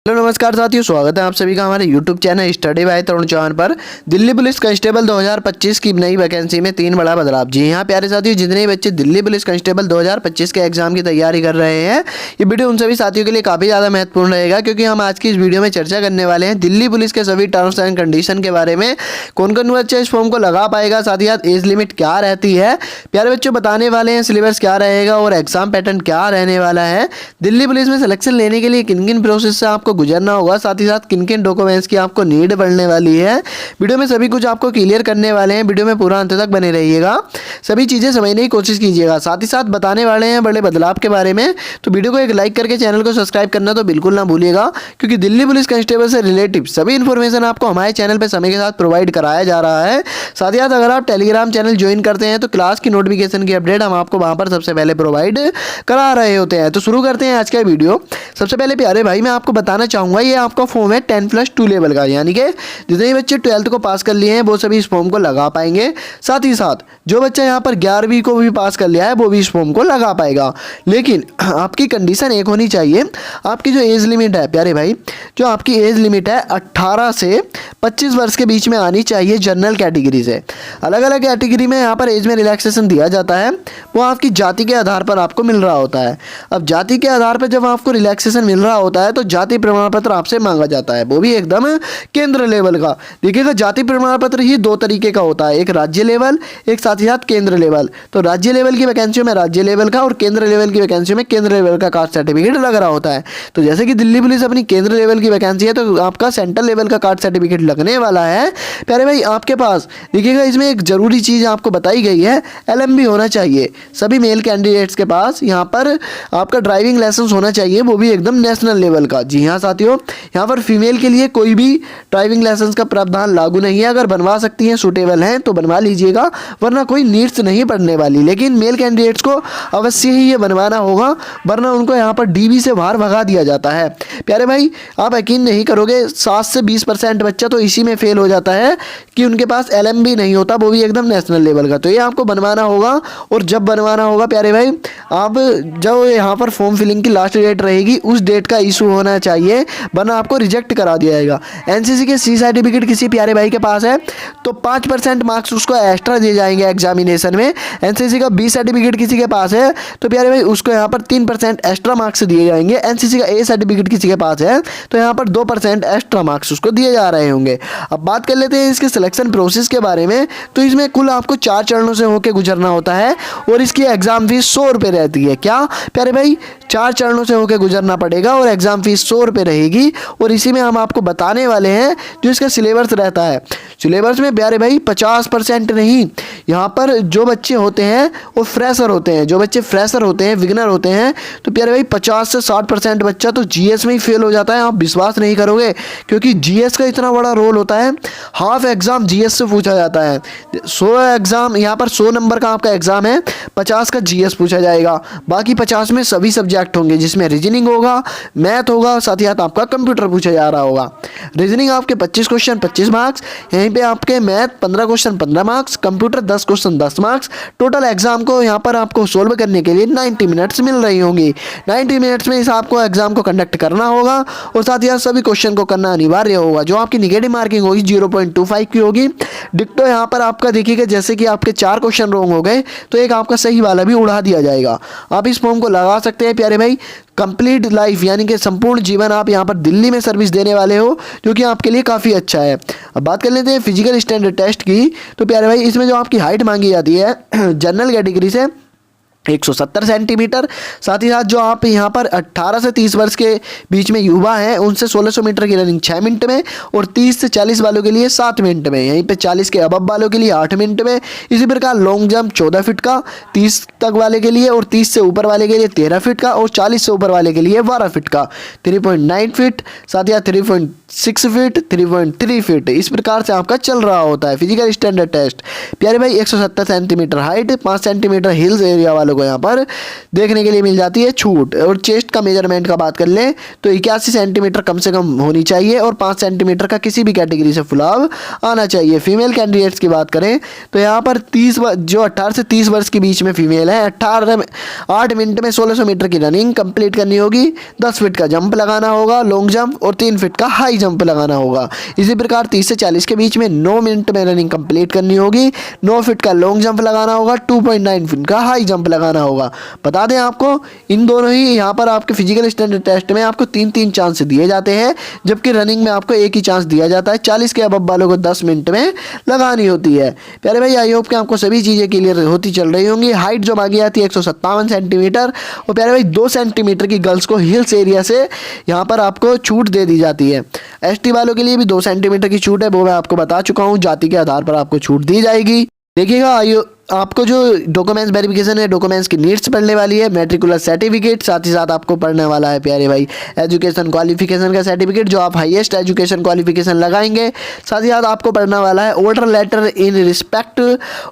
Hello नमस्कार साथियों, स्वागत है आप सभी का हमारे YouTube चैनल स्टडी बाय तरुण चौहान पर। दिल्ली पुलिस कांस्टेबल 2025 की नई वैकेंसी में 3 बड़ा बदलाव। जी हाँ प्यारे साथियों, जितने बच्चे दिल्ली पुलिस कांस्टेबल 2025 के एग्जाम की तैयारी कर रहे हैं, ये वीडियो उन सभी साथियों के लिए काफ़ी ज़्यादा महत्वपूर्ण रहेगा, क्योंकि हम आज की इस वीडियो में चर्चा करने वाले हैं दिल्ली पुलिस के सभी टर्म्स एंड कंडीशन के बारे में। कौन कौन बच्चे इस फॉर्म को लगा पाएगा, साथ ही साथ एज लिमिट क्या रहती है, प्यारे बच्चों बताने वाले हैं सिलेबस क्या रहेगा और एग्जाम पैटर्न क्या रहने वाला है। दिल्ली पुलिस में सिलेक्शन लेने के लिए किन किन प्रोसेस से आपको गुजरना होगा, साथ ही साथ किन किन डॉक्यूमेंट्स की आपको नीड पड़ने वाली है। वीडियो में सभी कुछ आपको क्लियर करने वाले हैं। वीडियो में पूरा अंत तक बने रहिएगा, सभी चीज़ें समझने की कोशिश कीजिएगा। साथ ही साथ बताने वाले हैं बड़े बदलाव के बारे में, तो वीडियो को एक लाइक करके चैनल को सब्सक्राइब करना तो बिल्कुल ना भूलिएगा, क्योंकि दिल्ली पुलिस कांस्टेबल से रिलेटिव सभी इन्फॉर्मेशन आपको हमारे चैनल पर समय के साथ प्रोवाइड कराया जा रहा है। साथ ही साथ अगर आप टेलीग्राम चैनल ज्वाइन करते हैं तो क्लास की नोटिफिकेशन की अपडेट हम आपको वहाँ पर सबसे पहले प्रोवाइड करा रहे होते हैं। तो शुरू करते हैं आज का वीडियो। सबसे पहले प्यारे भाई मैं आपको बताना चाहूँगा, ये आपका फॉर्म है 10+2 लेवल का, यानी कि जितने भी बच्चे 12th को पास कर लिए हैं वो सभी इस फॉर्म को लगा पाएंगे। साथ ही साथ जो बच्चा यहाँ पर 11वीं को भी पास कर लिया है वो भी इस फॉर्म को लगा पाएगा। लेकिन आपकी कंडीशन एक होनी चाहिए, आपकी जो एज लिमिट है प्यारे भाई, जो आपकी एज लिमिट है 18 से 25 वर्ष के बीच में आनी चाहिए जनरल कैटेगरी से। अलग अलग कैटेगरी में यहाँ पर एज में रिलैक्सेशन दिया जाता है, वो आपकी जाति के आधार पर आपको मिल रहा होता है। अब जाति के आधार पर जब आपको रिलैक्सेशन मिल रहा होता है तो जाति प्रमाण पत्र आपसे मांगा जाता है, वो भी एकदम केंद्र लेवल का। देखिएगा जाति प्रमाण पत्र ही 2 तरीके का होता है, एक राज्य लेवल, एक साथ ही साथ केंद्र लेवल। तो राज्य लेवल की वैकेंसी में राज्य लेवल का और केंद्र लेवल की वैकेंसी में केंद्र लेवल का कास्ट सर्टिफिकेट लग रहा होता है। तो जैसे कि दिल्ली पुलिस अपनी केंद्र लेवल की वैकेंसी है तो आपका सेंट्रल लेवल का कास्ट सर्टिफिकेट लगने वाला है। प्यारे भाई आपके पास देखिएगा इसमें एक जरूरी चीज़ आपको बताई गई है, LMB होना चाहिए सभी मेल कैंडिडेट्स के पास। यहाँ पर आपका ड्राइविंग लाइसेंस होना चाहिए, वो भी एकदम नेशनल लेवल का। जी हाँ साथियों, यहाँ पर फीमेल के लिए कोई भी ड्राइविंग लाइसेंस का प्रावधान लागू नहीं है। अगर बनवा सकती हैं, सूटेबल हैं तो बनवा लीजिएगा, वरना कोई नीड्स नहीं पड़ने वाली। लेकिन मेल कैंडिडेट्स को अवश्य ही ये बनवाना होगा, वरना उनको यहाँ पर DB से बाहर भगा दिया जाता है। प्यारे भाई आप यकीन नहीं करोगे, 7 से 20% बच्चा तो इसी में फेल हो जाता है कि उनके पास LMB नहीं होता, वो भी एकदम नेशनल लेवल का। तो ये आपको बनवाना होगा, और जब बनवाना होगा प्यारे भाई, आप जब यहाँ पर फॉर्म फिलिंग की लास्ट डेट रहेगी उस डेट का इशू होना चाहिए, वरना आपको रिजेक्ट करा दिया जाएगा। NCC के C सर्टिफिकेट किसी प्यारे भाई के पास है तो 5% मार्क्स उसको एक्स्ट्रा दिए जाएंगे एग्जामिनेशन में। NCC का B सर्टिफिकेट किसी के पास है तो प्यारे भाई उसको यहाँ पर 3% एक्स्ट्रा मार्क्स दिए जाएंगे। NCC का A सर्टिफिकेट किसी के पास है तो यहाँ पर 2% एक्स्ट्रा मार्क्स उसको दिए जा रहे होंगे। अब बात कर लेते हैं इसके सिलेक्शन प्रोसेस के बारे में। तो इसमें कुल आपको 4 चरणों से होकर गुजरना होता है, और इसकी एग्जाम फीस 100 रुपये रहती है। क्या प्यारे भाई, 4 चरणों से होकर गुजरना पड़ेगा और एग्जाम फीस 100 रुपये रहेगी। और इसी में हम आपको बताने वाले हैं जो इसका सिलेबस रहता है। सिलेबस में प्यारे भाई 50% नहीं, यहाँ पर जो बच्चे होते हैं वो फ्रेशर होते हैं, जो बच्चे फ्रेशर होते हैं, बिगिनर होते हैं, तो प्यारे भाई 50 से 60% बच्चा तो GS में ही फेल हो जाता है। आप विश्वास नहीं करोगे, क्योंकि GS का इतना बड़ा रोल होता है। हाफ एग्जाम GS से पूछा जाता है। 100 एग्जाम यहाँ पर 100 नंबर का आपका एग्जाम है, 50 का GS पूछा जाएगा। बाकी 50 में सभी सब्जेक्ट होंगे, जिसमें रीजनिंग होगा, मैथ होगा, साथ ही साथ आपका कंप्यूटर पूछा जा रहा होगा। रीजनिंग आपके 25 क्वेश्चन 25 मार्क्स, यहीं पे आपके math 15 question 15 marks, computer 10 question 10 marks. Total exam को यहाँ पर आपको सोल्व करने के लिए 90 मिनट्स मिल रही होंगी। 90 मिनट्स में इस आपको एग्जाम को कंडक्ट करना होगा, और साथ ही साथ सभी क्वेश्चन को करना अनिवार्य होगा। जो आपकी निगेटिव मार्किंग होगी 0.25 की होगी। डिक्टो यहाँ पर आपका देखिएगा, जैसे कि आपके 4 क्वेश्चन रॉन्ग हो गए तो एक आपका सही वाला भी उड़ा दिया जाएगा। आप इस फॉर्म को लगा सकते हैं प्यारे भाई। कंप्लीट लाइफ यानी कि संपूर्ण जीवन आप यहाँ पर दिल्ली में सर्विस देने वाले हो, जो कि आपके लिए काफ़ी अच्छा है। अब बात कर लेते हैं फिजिकल स्टैंडर्ड टेस्ट की। तो प्यारे भाई इसमें जो आपकी हाइट मांगी जाती है जनरल कैटेगरी से 170 सेंटीमीटर, साथ ही साथ जो आप यहाँ पर 18 से 30 वर्ष के बीच में युवा हैं उनसे 1600 मीटर की रनिंग 6 मिनट में, और 30 से 40 वालों के लिए 7 मिनट में, यहीं पे 40 के अबव वालों के लिए 8 मिनट में। इसी प्रकार लॉन्ग जंप 14 फीट का 30 तक वाले के लिए, और 30 से ऊपर वाले के लिए 13 फीट का, और 40 से ऊपर वाले के लिए 12 फीट का, 3.9 फीट, साथ ही साथ 3.6 फीट, 3.3 फीट। इस प्रकार से आपका चल रहा होता है फिजिकल स्टैंडर्ड टेस्ट। प्यारे भाई 170 centimetre height, 5 centimetre hills area वालों को यहाँ पर देखने के लिए मिल जाती है छूट। और चेस्ट का मेजरमेंट का बात कर लें तो 81 सेंटीमीटर कम से कम होनी चाहिए और 5 सेंटीमीटर का किसी भी कैटेगरी से फुलाव आना चाहिए। फीमेल कैंडिडेट्स की बात करें तो यहाँ पर 30 जो 18 से 30 वर्ष के बीच में फीमेल है 8 मिनट में 1600 मीटर की रनिंग कंप्लीट करनी होगी। 10 फीट का जंप लगाना होगा लॉन्ग जंप और 3 फीट का हाई जंप लगाना होगा। इसी प्रकार 30 से 40 के बीच में 9 मिनट में रनिंग कंप्लीट करनी होगी। 9 फीट का लॉन्ग जंप लगाना होगा। 2.9 फीट का हाई जंप लगाना होगा। बता दें आपको इन दोनों ही यहाँ पर आपके फिजिकल स्टैंडर्ड टेस्ट में आपको 3-3 चांस दिए जाते हैं, जबकि रनिंग में आपको एक ही चांस दिया जाता है। 40 के अबव वालों को 10 मिनट में लगानी होती है। प्यारे भाई आई होप कि आपको सभी चीज़ें क्लियर होती चल रही होंगी। हाइट जो मांगी जाती है 157 सेंटीमीटर और प्यारे भाई 2 सेंटीमीटर की गर्ल्स को हिल्स एरिया से यहाँ पर आपको छूट दे दी जाती है। एसटी वालों के लिए भी 2 सेंटीमीटर की छूट है, वो मैं आपको बता चुका हूँ। जाति के आधार पर आपको छूट दी जाएगी। देखिएगा आपको जो डॉक्यूमेंट्स वेरिफिकेशन है, डॉक्यूमेंट्स की नीड्स पड़ने वाली है। मैट्रिकुलर सर्टिफिकेट, साथ ही साथ आपको पढ़ने वाला है प्यारे भाई एजुकेशन क्वालिफिकेशन का सर्टिफिकेट जो आप हाईएस्ट एजुकेशन क्वालिफिकेशन लगाएंगे। साथ ही साथ आपको पढ़ना वाला है order letter in respect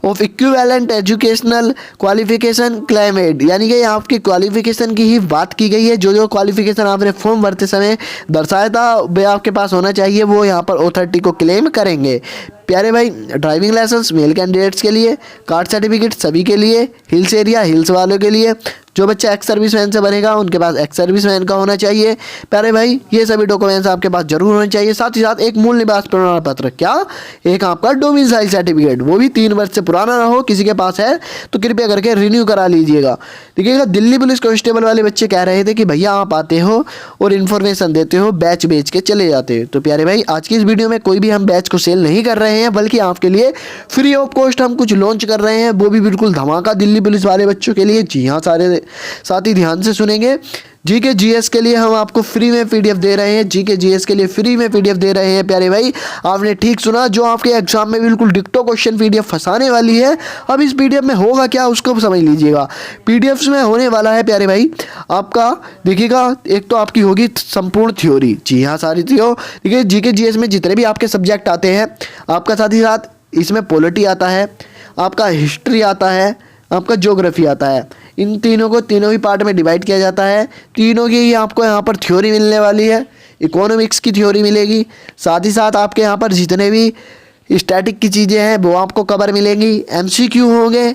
of equivalent educational qualification claimed, यानी कि आपकी क्वालिफिकेशन की ही बात की गई है। जो क्वालिफिकेशन आपने फॉर्म भरते समय दर्शाया था वह आपके पास होना चाहिए, वो यहाँ पर अथॉरिटी को क्लेम करेंगे। प्यारे भाई ड्राइविंग लाइसेंस मेल कैंडिडेट्स के लिए, कास्ट सर्टिफिकेट सभी के लिए, हिल्स एरिया हिल्स वालों के लिए। जो बच्चा एक्स सर्विसमैन से बनेगा उनके पास एक्स सर्विसमैन का होना चाहिए। प्यारे भाई ये सभी डॉक्यूमेंट्स आपके पास जरूर होने चाहिए। साथ ही साथ एक मूल निवास प्रमाण पत्र, क्या एक आपका डोमिसाइल सर्टिफिकेट, वो भी 3 वर्ष से पुराना ना हो। किसी के पास है तो कृपया करके रिन्यू करा लीजिएगा। देखिएगा दिल्ली पुलिस कांस्टेबल वाले बच्चे कह रहे थे कि भैया आप आते हो और इन्फॉर्मेशन देते हो, बैच बेच के चले जाते हो। तो प्यारे भाई आज की इस वीडियो में कोई भी हम बैच को सेल नहीं कर रहे हैं, बल्कि आपके लिए फ्री ऑफ कॉस्ट हम कुछ लॉन्च कर रहे हैं, वो भी बिल्कुल धमाका दिल्ली पुलिस वाले बच्चों के लिए। जी हाँ, सारे साथी ध्यान से सुनेंगे। जीके जीएस के लिए हम आपको फ्री में पीडीएफ दे रहे हैं। जीके जीएस के लिए फ्री में पीडीएफ दे रहे हैं प्यारे भाई, आपने ठीक सुना। जो आपके एग्जाम में बिल्कुल डिक्टो क्वेश्चन पीडीएफ फंसाने वाली है। अब इस पीडीएफ में होगा क्या उसको समझ लीजिएगा। पीडीएफ में होने वाला है प्यारे भाई आपका, देखिएगा एक तो आपकी होगी संपूर्ण थ्योरी। जी हाँ, सारी थ्योरी। देखिए जीके जीएस में जितने भी आपके सब्जेक्ट आते हैं आपका, साथ ही साथ इसमें पॉलिटी आता है, आपका हिस्ट्री आता है, आपका ज्योग्राफी आता है। इन तीनों को तीनों ही पार्ट में डिवाइड किया जाता है। तीनों की ही आपको यहाँ पर थ्योरी मिलने वाली है। इकोनॉमिक्स की थ्योरी मिलेगी, साथ ही साथ आपके यहाँ पर जितने भी स्टैटिक की चीज़ें हैं वो आपको कवर मिलेंगी। एमसीक्यू होंगे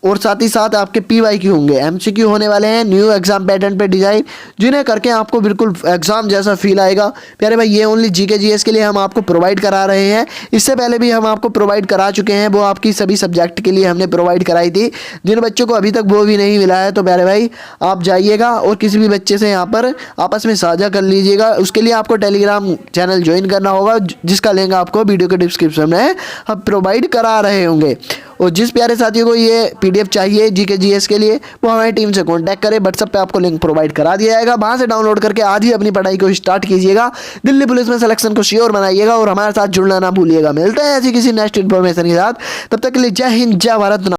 और साथ ही साथ आपके पीवाईक्यू होंगे। एमसीक्यू होने वाले हैं न्यू एग्जाम पैटर्न पे डिजाइन, जिन्हें करके आपको बिल्कुल एग्जाम जैसा फील आएगा। प्यारे भाई ये ओनली जीके जीएस के लिए हम आपको प्रोवाइड करा रहे हैं। इससे पहले भी हम आपको प्रोवाइड करा चुके हैं, वो आपकी सभी सब्जेक्ट के लिए हमने प्रोवाइड कराई थी। जिन बच्चों को अभी तक वो भी नहीं मिला है तो प्यारे भाई आप जाइएगा और किसी भी बच्चे से यहाँ पर आपस में साझा कर लीजिएगा। उसके लिए आपको टेलीग्राम चैनल ज्वाइन करना होगा, जिसका लिंक आपको वीडियो के डिस्क्रिप्शन में हम प्रोवाइड करा रहे होंगे। और जिस प्यारे साथियों को ये पीडीएफ चाहिए जीके जीएस के लिए, वो हमारी टीम से कांटेक्ट करें। व्हाट्सएप पे आपको लिंक प्रोवाइड करा दिया जाएगा, वहां से डाउनलोड करके आज ही अपनी पढ़ाई को स्टार्ट कीजिएगा। दिल्ली पुलिस में सिलेक्शन को श्योर बनाइएगा और हमारे साथ जुड़ना ना भूलिएगा। मिलते हैं ऐसी किसी नेक्स्ट इन्फॉर्मेशन के साथ, तब तक के लिए जय हिंद, जय भारत।